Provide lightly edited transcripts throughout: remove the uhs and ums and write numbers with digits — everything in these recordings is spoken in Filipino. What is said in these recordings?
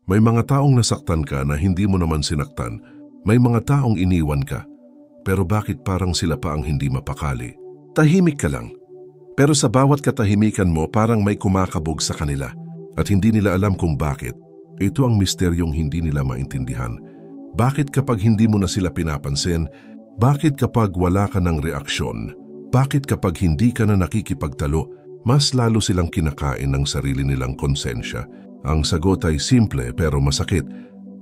May mga taong nasaktan ka na hindi mo naman sinaktan. May mga taong iniwan ka. Pero bakit parang sila pa ang hindi mapakali? Tahimik ka lang. Pero sa bawat katahimikan mo parang may kumakabog sa kanila. At hindi nila alam kung bakit. Ito ang misteryong hindi nila maintindihan. Bakit kapag hindi mo na sila pinapansin? Bakit kapag wala ka ng reaksyon? Bakit kapag hindi ka na nakikipagtalo, mas lalo silang kinakain ng sarili nilang konsensya? Ang sagot ay simple pero masakit.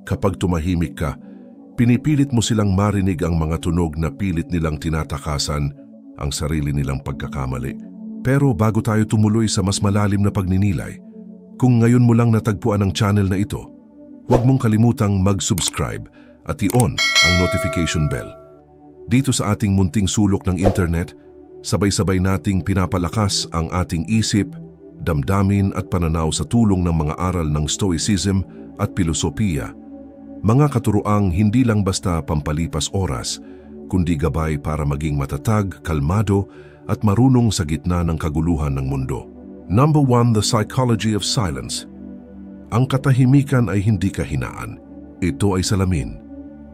Kapag tumahimik ka, pinipilit mo silang marinig ang mga tunog na pilit nilang tinatakasan ang sarili nilang pagkakamali. Pero bago tayo tumuloy sa mas malalim na pagninilay, kung ngayon mo lang natagpuan ang channel na ito, huwag mong kalimutang mag-subscribe at i-on ang notification bell. Dito sa ating munting sulok ng internet, sabay-sabay nating pinapalakas ang ating isip, damdamin at pananaw sa tulong ng mga aral ng Stoicism at Pilosopiya. Mga katuroang hindi lang basta pampalipas oras, kundi gabay para maging matatag, kalmado at marunong sa gitna ng kaguluhan ng mundo. Number 1, the psychology of silence. Ang katahimikan ay hindi kahinaan. Ito ay salamin.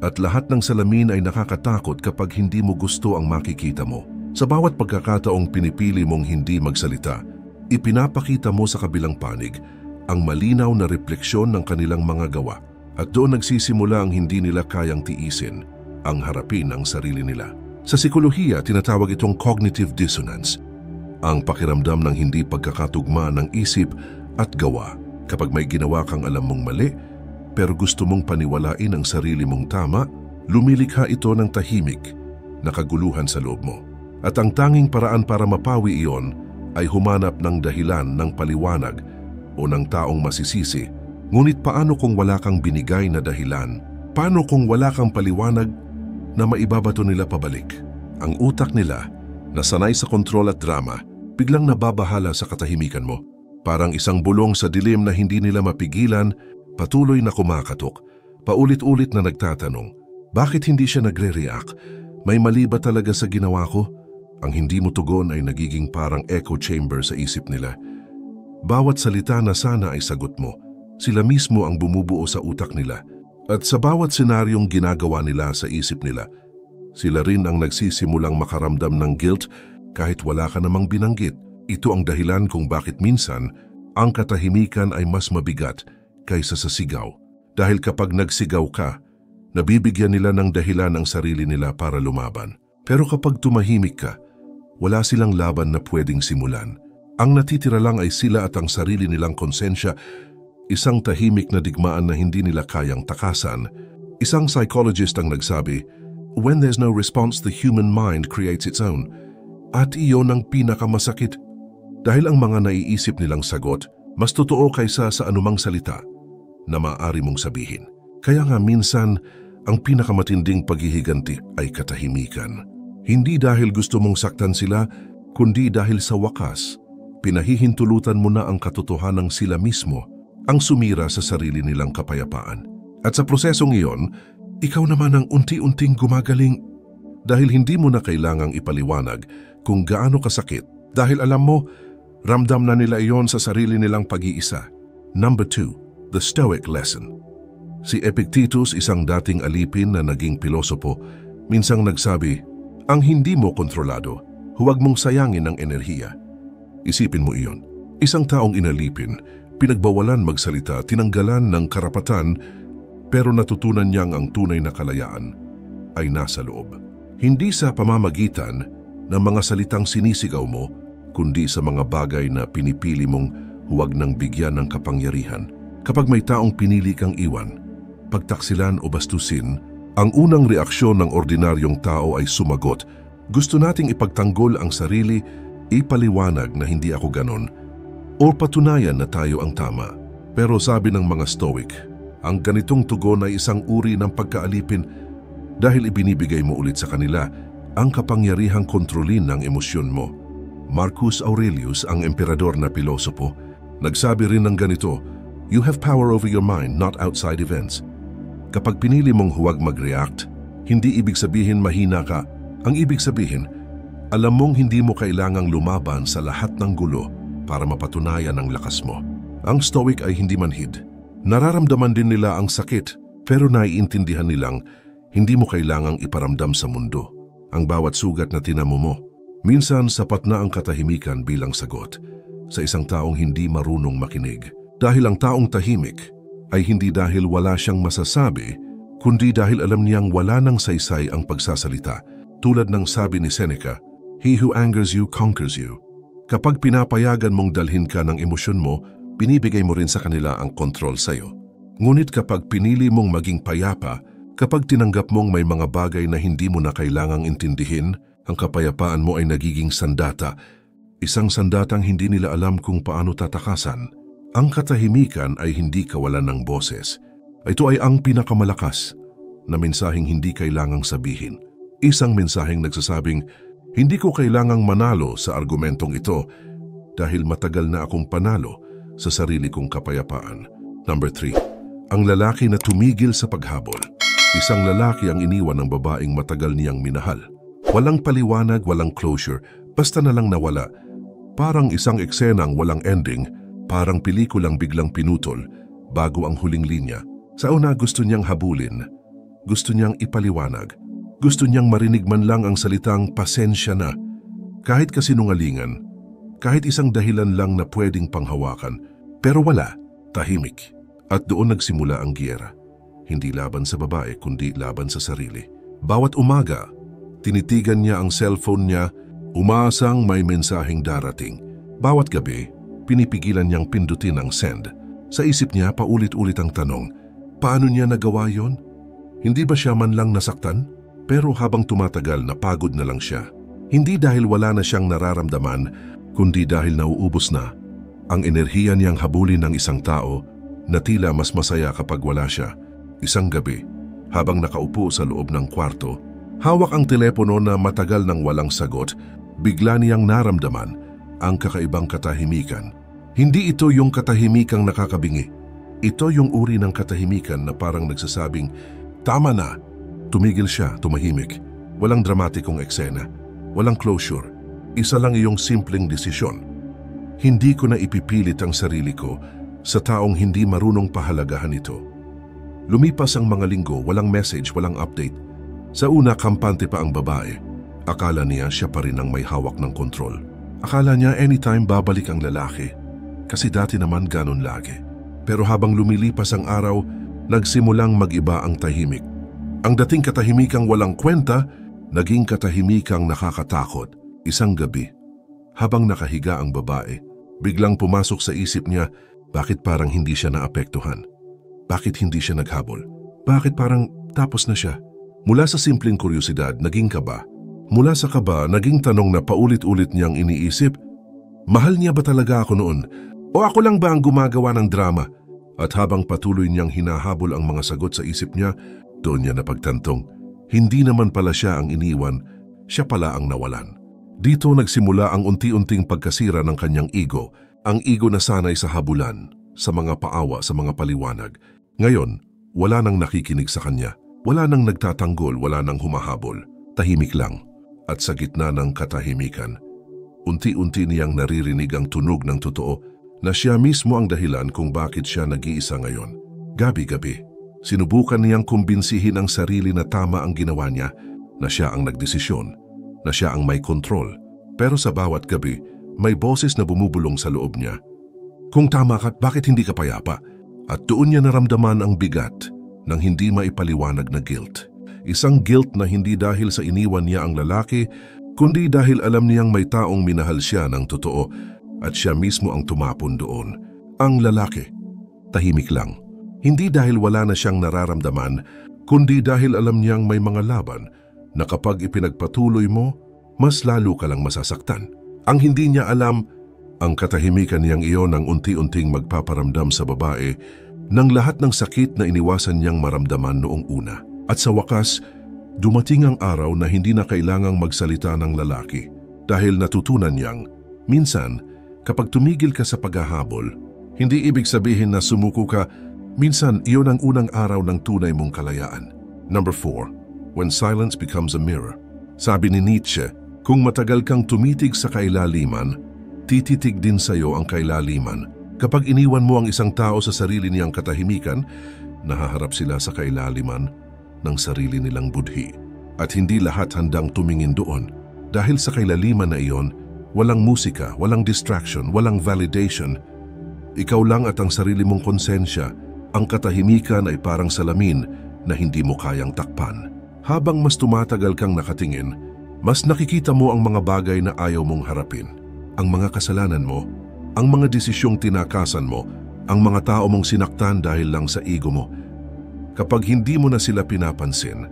At lahat ng salamin ay nakakatakot kapag hindi mo gusto ang makikita mo. Sa bawat pagkakataong pinipili mong hindi magsalita, ipinapakita mo sa kabilang panig ang malinaw na refleksyon ng kanilang mga gawa. At doon nagsisimula ang hindi nila kayang tiisin, ang harapin ang sarili nila. Sa psikolohiya, tinatawag itong cognitive dissonance, ang pakiramdam ng hindi pagkakatugma ng isip at gawa. Kapag may ginawa kang alam mong mali, pero gusto mong paniwalain ang sarili mong tama, lumilikha ito ng tahimik na kaguluhan sa loob mo. At ang tanging paraan para mapawi iyon ay humanap ng dahilan ng paliwanag o ng taong masisisi. Ngunit paano kung wala kang binigay na dahilan? Paano kung wala kang paliwanag na maibabato nila pabalik? Ang utak nila, na sanay sa kontrol at drama, biglang nababahala sa katahimikan mo. Parang isang bulong sa dilim na hindi nila mapigilan, patuloy na kumakatok, paulit-ulit na nagtatanong, bakit hindi siya nagre-react? May mali ba talaga sa ginawa ko? Ang hindi mo tugon ay nagiging parang echo chamber sa isip nila. Bawat salita na sana ay sagot mo, sila mismo ang bumubuo sa utak nila. At sa bawat senaryong ginagawa nila sa isip nila, sila rin ang nagsisimulang makaramdam ng guilt kahit wala ka namang binanggit. Ito ang dahilan kung bakit minsan ang katahimikan ay mas mabigat kaysa sa sigaw. Dahil kapag nagsigaw ka, nabibigyan nila ng dahilan ang sarili nila para lumaban. Pero kapag tumahimik ka, wala silang laban na pwedeng simulan. Ang natitira lang ay sila at ang sarili nilang konsensya, isang tahimik na digmaan na hindi nila kayang takasan. Isang psychologist ang nagsabi, when there's no response, the human mind creates its own. At iyon ang pinakamasakit. Dahil ang mga naiisip nilang sagot, mas totoo kaysa sa anumang salita na maaari mong sabihin. Kaya nga minsan, ang pinakamatinding paghihiganti ay katahimikan. Hindi dahil gusto mong saktan sila, kundi dahil sa wakas, pinahihintulutan mo na ang katotohanang sila mismo ang sumira sa sarili nilang kapayapaan. At sa prosesong iyon, ikaw naman ang unti-unting gumagaling dahil hindi mo na kailangang ipaliwanag kung gaano kasakit dahil alam mo, ramdam na nila iyon sa sarili nilang pag-iisa. Number 2, the Stoic lesson. Si Epictetus, isang dating alipin na naging pilosopo, minsang nagsabi, ang hindi mo kontrolado, huwag mong sayangin ang enerhiya. Isipin mo iyon. Isang taong inalipin, pinagbawalan magsalita, tinanggalan ng karapatan, pero natutunan niyang ang tunay na kalayaan ay nasa loob. Hindi sa pamamagitan ng mga salitang sinisigaw mo, kundi sa mga bagay na pinipili mong huwag nang bigyan ng kapangyarihan. Kapag may taong pinili kang iwan, pagtaksilan o bastusin, ang unang reaksyon ng ordinaryong tao ay sumagot. Gusto nating ipagtanggol ang sarili, ipaliwanag na hindi ako ganon, o patunayan na tayo ang tama. Pero sabi ng mga Stoic, ang ganitong tugon ay isang uri ng pagkaalipin dahil ibinibigay mo ulit sa kanila ang kapangyarihang kontrolin ng emosyon mo. Marcus Aurelius, ang emperador na pilosopo, nagsabi rin ng ganito, you have power over your mind, not outside events. Kapag pinili mong huwag mag-react, hindi ibig sabihin mahina ka. Ang ibig sabihin, alam mong hindi mo kailangang lumaban sa lahat ng gulo para mapatunayan ang lakas mo. Ang Stoic ay hindi manhid. Nararamdaman din nila ang sakit, pero naiintindihan nilang hindi mo kailangang iparamdam sa mundo ang bawat sugat na tinamo mo. Minsan sapat na ang katahimikan bilang sagot sa isang taong hindi marunong makinig. Dahil ang taong tahimik ay hindi dahil wala siyang masasabi, kundi dahil alam niyang wala nang saysay ang pagsasalita. Tulad ng sabi ni Seneca, "He who angers you conquers you." Kapag pinapayagan mong dalhin ka ng emosyon mo, binibigay mo rin sa kanila ang kontrol sa'yo. Ngunit kapag pinili mong maging payapa, kapag tinanggap mong may mga bagay na hindi mo na kailangang intindihin, ang kapayapaan mo ay nagiging sandata. Isang sandatang hindi nila alam kung paano tatakasan. Ang katahimikan ay hindi kawalan ng boses. Ito ay ang pinakamalakas na mensaheng hindi kailangang sabihin. Isang mensaheng nagsasabing, "Hindi ko kailangang manalo sa argumentong ito dahil matagal na akong panalo sa sarili kong kapayapaan." Number 3. Ang lalaki na tumigil sa paghabol. Isang lalaki ang iniwan ng babaeng matagal niyang minahal. Walang paliwanag, walang closure, basta na lang nawala. Parang isang eksenang walang ending, parang pelikulang biglang pinutol bago ang huling linya. Sa una gusto niyang habulin, gusto niyang ipaliwanag, gusto niyang marinig man lang ang salitang pasensya na. Kahit kasinungalingan, kahit isang dahilan lang na pwedeng panghawakan, pero wala, tahimik. At doon nagsimula ang giyera. Hindi laban sa babae kundi laban sa sarili. Bawat umaga, tinitigan niya ang cellphone niya, umaasang may mensaheng darating. Bawat gabi, pinipigilan niyang pindutin ang send. Sa isip niya paulit-ulit ang tanong, paano niya nagawa yon? Hindi ba siya man lang nasaktan? Pero habang tumatagal, napagod na lang siya. Hindi dahil wala na siyang nararamdaman, kundi dahil nauubos na ang enerhiya niyang habulin ng isang tao na tila mas masaya kapag wala siya. Isang gabi, habang nakaupo sa loob ng kwarto, hawak ang telepono na matagal nang walang sagot, bigla niyang naramdaman ang kakaibang katahimikan. Hindi ito yung katahimikang nakakabingi. Ito yung uri ng katahimikan na parang nagsasabing, "Tama na." Tumigil siya, tumahimik. Walang dramatikong eksena, walang closure. Isa lang iyong simpleng desisyon. Hindi ko na ipipilit ang sarili ko sa taong hindi marunong pahalagahan ito. Lumipas ang mga linggo, walang message, walang update. Sa una, kampante pa ang babae. Akala niya siya pa rin ang may hawak ng kontrol. Akala niya anytime babalik ang lalaki. Kasi dati naman ganun lagi. Pero habang lumilipas ang araw, nagsimulang mag-iba ang tahimik. Ang dating katahimikang walang kwenta, naging katahimikang nakakatakot. Isang gabi, habang nakahiga ang babae, biglang pumasok sa isip niya, bakit parang hindi siya naapektuhan? Bakit hindi siya naghabol? Bakit parang tapos na siya? Mula sa simpleng kuryosidad, naging kaba. Mula sa kaba, naging tanong na paulit-ulit niyang iniisip, mahal niya ba talaga ako noon? O ako lang ba ang gumagawa ng drama? At habang patuloy niyang hinahabol ang mga sagot sa isip niya, doon niya napagtantong, hindi naman pala siya ang iniwan, siya pala ang nawalan. Dito nagsimula ang unti-unting pagkasira ng kanyang ego, ang ego na sanay sa habulan, sa mga paawa, sa mga paliwanag. Ngayon, wala nang nakikinig sa kanya, wala nang nagtatanggol, wala nang humahabol, tahimik lang. At sa gitna ng katahimikan, unti-unti niyang naririnig ang tunog ng totoo na siya mismo ang dahilan kung bakit siya nag-iisa ngayon. Gabi-gabi, sinubukan niyang kumbinsihin ang sarili na tama ang ginawa niya, na siya ang nagdesisyon, na siya ang may kontrol. Pero sa bawat gabi, may boses na bumubulong sa loob niya. Kung tama ka, bakit hindi ka payapa? At doon niya naramdaman ang bigat ng hindi maipaliwanag na guilt. Isang guilt na hindi dahil sa iniwan niya ang lalaki, kundi dahil alam niyang may taong minahal siya ng totoo at siya mismo ang tumapon doon. Ang lalaki, tahimik lang. Hindi dahil wala na siyang nararamdaman, kundi dahil alam niyang may mga laban na kapag ipinagpatuloy mo, mas lalo ka lang masasaktan. Ang hindi niya alam, ang katahimikan niyang iyon ang unti-unting magpaparamdam sa babae ng lahat ng sakit na iniwasan niyang maramdaman noong una. At sa wakas, dumating ang araw na hindi na kailangang magsalita ng lalaki dahil natutunan niyang, minsan, kapag tumigil ka sa paghahabol, hindi ibig sabihin na sumuko ka, minsan iyon ang unang araw ng tunay mong kalayaan. Number 4. When silence becomes a mirror. Sabi ni Nietzsche, kung matagal kang tumitig sa kailaliman, tititig din sa iyo ang kailaliman. Kapag iniwan mo ang isang tao sa sarili niyang katahimikan, nahaharap sila sa kailaliman ng sarili nilang budhi. At hindi lahat handang tumingin doon. Dahil sa kailaliman na iyon, walang musika, walang distraction, walang validation. Ikaw lang at ang sarili mong konsensya. Ang katahimikan ay parang salamin na hindi mo kayang takpan. Habang mas tumatagal kang nakatingin, mas nakikita mo ang mga bagay na ayaw mong harapin. Ang mga kasalanan mo, ang mga desisyong tinakasan mo, ang mga tao mong sinaktan dahil lang sa ego mo. Kapag hindi mo na sila pinapansin,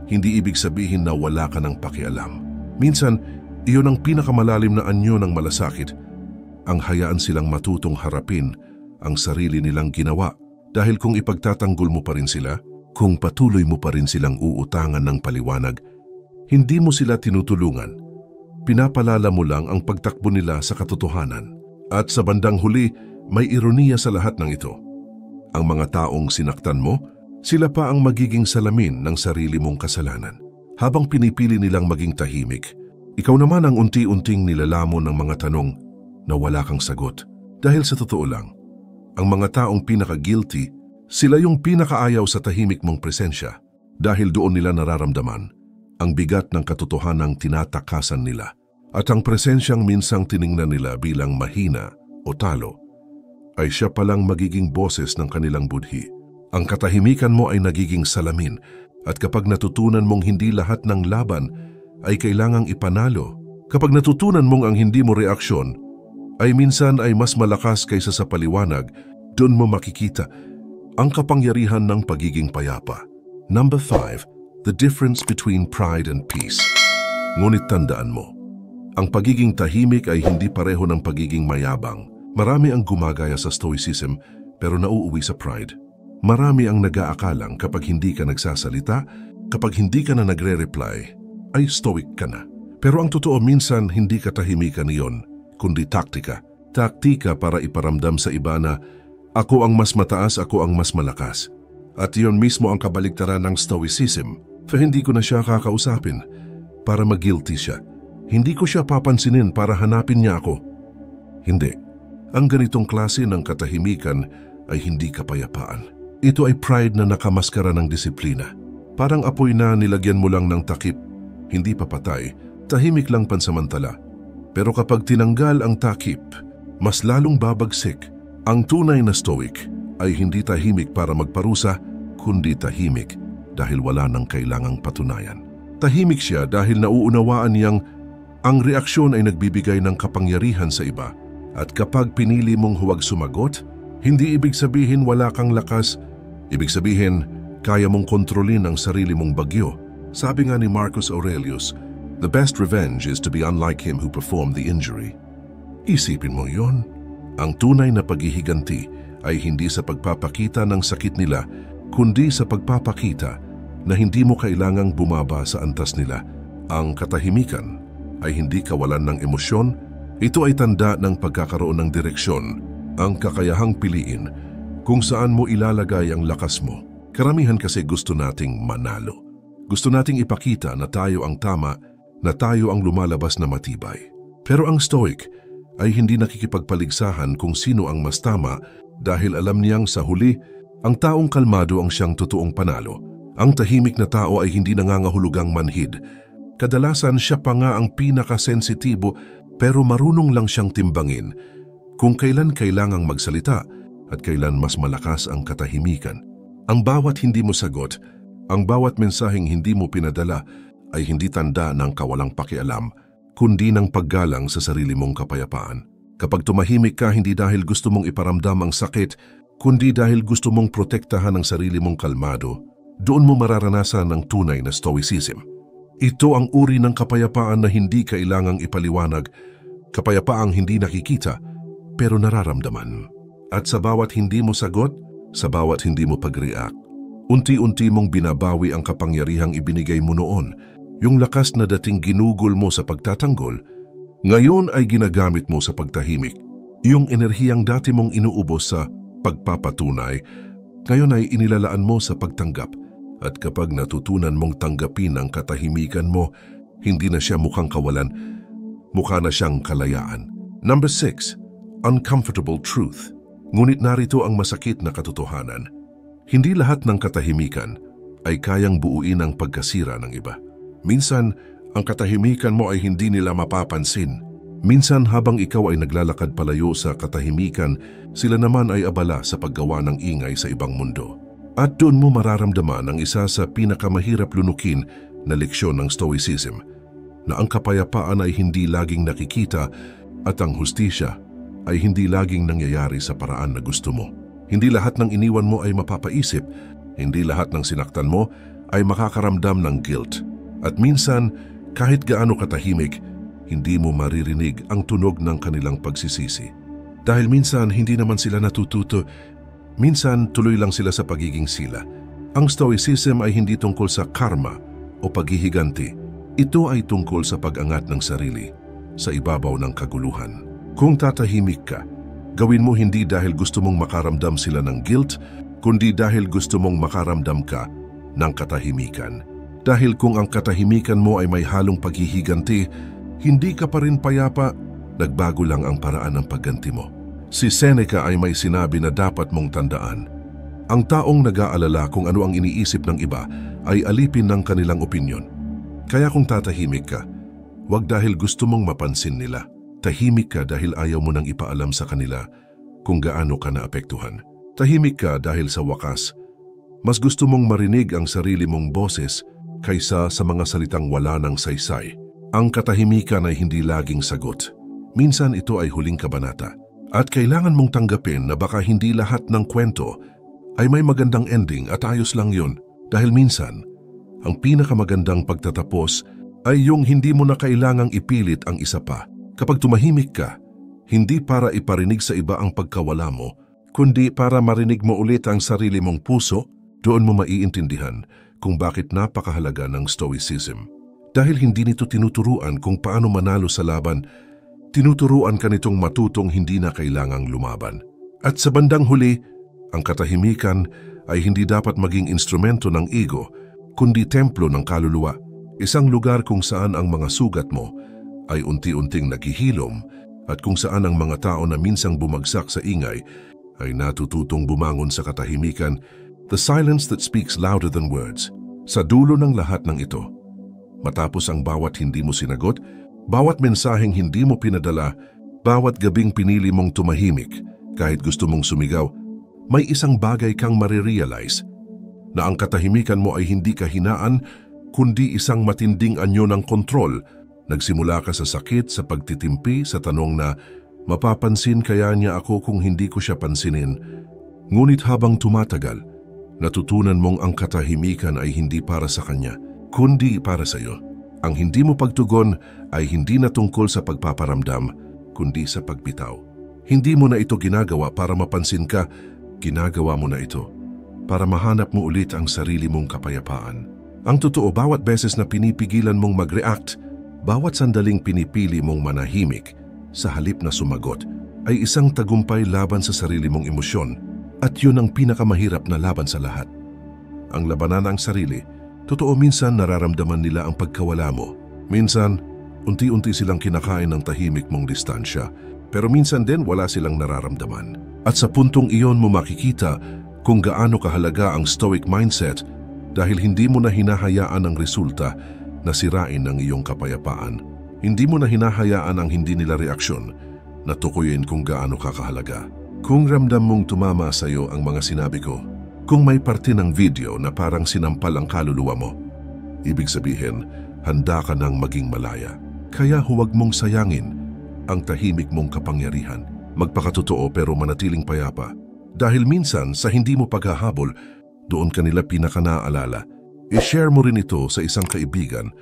hindi ibig sabihin na wala ka ng pakialam. Minsan, iyon ang pinakamalalim na anyo ng malasakit. Ang hayaan silang matutong harapin ang sarili nilang ginawa. Dahil kung ipagtatanggol mo pa rin sila, kung patuloy mo pa rin silang uutangan ng paliwanag, hindi mo sila tinutulungan. Pinapalala mo lang ang pagtakbo nila sa katotohanan. At sa bandang huli, may ironiya sa lahat ng ito. Ang mga taong sinaktan mo, sila pa ang magiging salamin ng sarili mong kasalanan. Habang pinipili nilang maging tahimik, ikaw naman ang unti-unting nilalamon ng mga tanong na wala kang sagot. Dahil sa totoo lang, ang mga taong pinaka-guilty, sila yung pinakaayaw sa tahimik mong presensya dahil doon nila nararamdaman ang bigat ng katotohanang tinatakasan nila. At ang presensyang minsang tiningnan nila bilang mahina o talo, ay siya palang magiging boses ng kanilang budhi. Ang katahimikan mo ay nagiging salamin at kapag natutunan mong hindi lahat ng laban ay kailangang ipanalo, kapag natutunan mong ang hindi mo reaksyon ay minsan ay mas malakas kaysa sa paliwanag, doon mo makikita ang kapangyarihan ng pagiging payapa. Number 5. The difference between pride and peace. Ngunit tandaan mo, ang pagiging tahimik ay hindi pareho ng pagiging mayabang. Marami ang gumagaya sa stoicism pero nauuwi sa pride. Marami ang nag-aakalang kapag hindi ka nagsasalita, kapag hindi ka na nagre-reply, ay stoic ka na. Pero ang totoo minsan hindi katahimikan iyon, kundi taktika. Taktika para iparamdam sa iba na ako ang mas mataas, ako ang mas malakas. At iyon mismo ang kabaligtaran ng stoicism. Hindi ko na siya kakausapin para mag-guilty siya. Hindi ko siya papansinin para hanapin niya ako. Hindi. Ang ganitong klase ng katahimikan ay hindi kapayapaan. Ito ay pride na nakamaskara ng disiplina. Parang apoy na nilagyan mo lang ng takip, hindi papatay, tahimik lang pansamantala. Pero kapag tinanggal ang takip, mas lalong babagsik. Ang tunay na stoic ay hindi tahimik para magparusa, kundi tahimik dahil wala nang kailangang patunayan. Tahimik siya dahil nauunawaan niyang ang reaksyon ay nagbibigay ng kapangyarihan sa iba. At kapag pinili mong huwag sumagot, hindi ibig sabihin wala kang lakas. Ibig sabihin, kaya mong kontrolin ang sarili mong bagyo. Sabi nga ni Marcus Aurelius, the best revenge is to be unlike him who performed the injury. Isipin mo yon. Ang tunay na paghihiganti ay hindi sa pagpapakita ng sakit nila, kundi sa pagpapakita na hindi mo kailangang bumaba sa antas nila. Ang katahimikan ay hindi kawalan ng emosyon. Ito ay tanda ng pagkakaroon ng direksyon, ang kakayahang piliin kung saan mo ilalagay ang lakas mo. Karamihan kasi gusto nating manalo. Gusto nating ipakita na tayo ang tama, na tayo ang lumalabas na matibay. Pero ang stoic ay hindi nakikipagpaligsahan kung sino ang mas tama dahil alam niyang sa huli, ang taong kalmado ang siyang totoong panalo. Ang tahimik na tao ay hindi nangangahulugang manhid. Kadalasan siya pa nga ang pinakasensitibo pero marunong lang siyang timbangin kung kailan kailangang magsalita at kailan mas malakas ang katahimikan. Ang bawat hindi mo sagot, ang bawat mensaheng hindi mo pinadala ay hindi tanda ng kawalang pakialam, kundi ng paggalang sa sarili mong kapayapaan. Kapag tumahimik ka hindi dahil gusto mong iparamdam ang sakit, kundi dahil gusto mong protektahan ang sarili mong kalmado, doon mo mararanasan ang tunay na stoicism. Ito ang uri ng kapayapaan na hindi kailangang ipaliwanag, kapayapaang hindi nakikita pero nararamdaman. At sa bawat hindi mo sagot, sa bawat hindi mo pag-react, unti-unti mong binabawi ang kapangyarihang ibinigay mo noon. Yung lakas na dating ginugol mo sa pagtatanggol, ngayon ay ginagamit mo sa pagtahimik. Yung enerhiyang dati mong inuubos sa pagpapatunay, ngayon ay inilalaan mo sa pagtanggap. At kapag natutunan mong tanggapin ang katahimikan mo, hindi na siya mukhang kawalan, mukha na siyang kalayaan. Number 6. Uncomfortable truth. Ngunit narito ang masakit na katotohanan. Hindi lahat ng katahimikan ay kayang buuin ang pagkasira ng iba. Minsan, ang katahimikan mo ay hindi nila mapapansin. Minsan habang ikaw ay naglalakad palayo sa katahimikan, sila naman ay abala sa paggawa ng ingay sa ibang mundo. At doon mo mararamdaman ang isa sa pinakamahirap lunukin na leksyon ng Stoicism, na ang kapayapaan ay hindi laging nakikita at ang hustisya ay hindi laging nangyayari sa paraan na gusto mo. Hindi lahat ng iniwan mo ay mapapaisip, hindi lahat ng sinaktan mo ay makakaramdam ng guilt. At minsan, kahit gaano katahimik, hindi mo maririnig ang tunog ng kanilang pagsisisi. Dahil minsan hindi naman sila natututo, minsan tuloy lang sila sa pagiging sila. Ang Stoicism ay hindi tungkol sa karma o paghihiganti. Ito ay tungkol sa pag-angat ng sarili sa ibabaw ng kaguluhan. Kung tatahimik ka, gawin mo hindi dahil gusto mong makaramdam sila ng guilt, kundi dahil gusto mong makaramdam ka ng katahimikan. Dahil kung ang katahimikan mo ay may halong paghihiganti, hindi ka pa rin payapa, nagbago lang ang paraan ng pagganti mo. Si Seneca ay may sinabi na dapat mong tandaan. Ang taong nag-aalala kung ano ang iniisip ng iba ay alipin ng kanilang opinyon. Kaya kung tatahimik ka, wag dahil gusto mong mapansin nila. Tahimik ka dahil ayaw mo nang ipaalam sa kanila kung gaano ka naapektuhan. Tahimik ka dahil sa wakas, mas gusto mong marinig ang sarili mong boses kaysa sa mga salitang wala ng saysay. Ang katahimikan ay hindi laging sagot. Minsan ito ay huling kabanata. At kailangan mong tanggapin na baka hindi lahat ng kwento ay may magandang ending at ayos lang yun. Dahil minsan, ang pinakamagandang pagtatapos ay yung hindi mo na kailangang ipilit ang isa pa. Kapag tumahimik ka, hindi para iparinig sa iba ang pagkawala mo, kundi para marinig mo ulit ang sarili mong puso, doon mo maiintindihan kung bakit napakahalaga ng Stoicism. Dahil hindi nito tinuturuan kung paano manalo sa laban, tinuturuan ka nitong matutong hindi na kailangang lumaban. At sa bandang huli, ang katahimikan ay hindi dapat maging instrumento ng ego, kundi templo ng kaluluwa. Isang lugar kung saan ang mga sugat mo ay unti-unting naghihilom at kung saan ang mga tao na minsang bumagsak sa ingay ay natututong bumangon sa katahimikan, the silence that speaks louder than words. Sa dulo ng lahat ng ito, matapos ang bawat hindi mo sinagot, bawat mensaheng hindi mo pinadala, bawat gabing pinili mong tumahimik, kahit gusto mong sumigaw, may isang bagay kang marirealize, na ang katahimikan mo ay hindi kahinaan, kundi isang matinding anyo ng kontrol. Nagsimula ka sa sakit, sa pagtitimpi, sa tanong na, mapapansin kaya niya ako kung hindi ko siya pansinin. Ngunit habang tumatagal, natutunan mong ang katahimikan ay hindi para sa kanya, kundi para sa iyo. Ang hindi mo pagtugon ay hindi na tungkol sa pagpaparamdam, kundi sa pagbitaw. Hindi mo na ito ginagawa para mapansin ka, ginagawa mo na ito para mahanap mo ulit ang sarili mong kapayapaan. Ang totoo, bawat beses na pinipigilan mong mag-react, bawat sandaling pinipili mong manahimik sa halip na sumagot, ay isang tagumpay laban sa sarili mong emosyon, at yun ang pinakamahirap na laban sa lahat. Ang labanan ng sarili. Totoo, minsan nararamdaman nila ang pagkawala mo. Minsan, unti-unti silang kinakain ng tahimik mong distansya. Pero minsan din wala silang nararamdaman. At sa puntong iyon mo makikita kung gaano kahalaga ang stoic mindset dahil hindi mo na hinahayaan ang resulta na sirain ang iyong kapayapaan. Hindi mo na hinahayaan ang hindi nila reaksyon na tukuyin kung gaano kakahalaga. Kung ramdam mong tumama sa iyo ang mga sinabi ko, kung may parte ng video na parang sinampal ang kaluluwa mo, ibig sabihin, handa ka nang maging malaya. Kaya huwag mong sayangin ang tahimik mong kapangyarihan. Magpakatotoo pero manatiling payapa. Dahil minsan sa hindi mo paghahabol, doon ka nila pinaka-naaalala. I-share mo rin ito sa isang kaibigan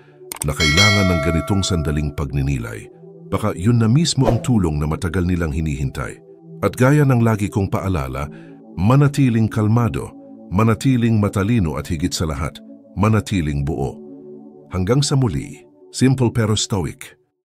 na kailangan ng ganitong sandaling pagninilay. Baka yun na mismo ang tulong na matagal nilang hinihintay. At gaya ng lagi kong paalala, manatiling kalmado, manatiling matalino at higit sa lahat, manatiling buo. Hanggang sa muli, simple pero stoic.